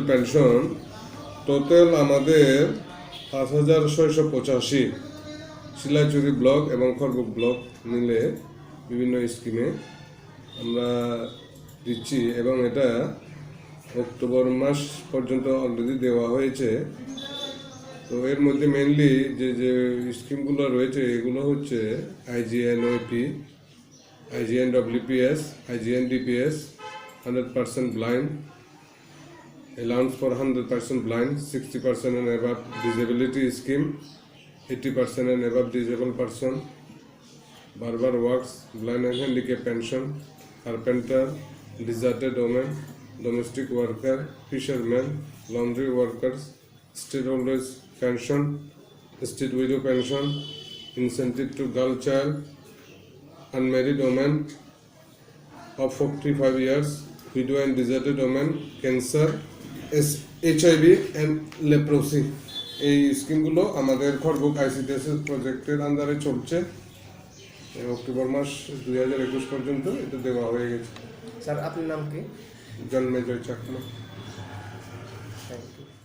Pension total আমাদের 5,685 শিলাচুরি block এবং Kharagpur block মিলে বিভিন্ন স্কিমে আমরা দিচ্ছি এবং এটা অক্টোবর মাস পর্যন্ত অলরেডি দেওয়া হয়েছে। তো এর মধ্যে মেনলি যে স্কিমগুলো রয়েছে এগুলো হচ্ছে IGNOP, IGNWPS, IGNDPS, 100% blind, allowance for 100% blind, 60% and above disability scheme, 80% and above disabled person, barber works, blind and handicap pension, carpenter, deserted women, domestic worker, fishermen, laundry workers, state holders pension, state widow pension, incentive to girl child, unmarried women of 45 years, widow and deserted women, cancer, HIV and leprosy। এই স্কিমগুলো আমাদের Kharagpur ICDS প্রজেক্টের আন্ডারে চলছে। October মাস 2021 পর্যন্ত এটা দেওয়া হয়ে গেছে। স্যার আপনার নাম কি? জন্মেজয় চাকমা। Thank you.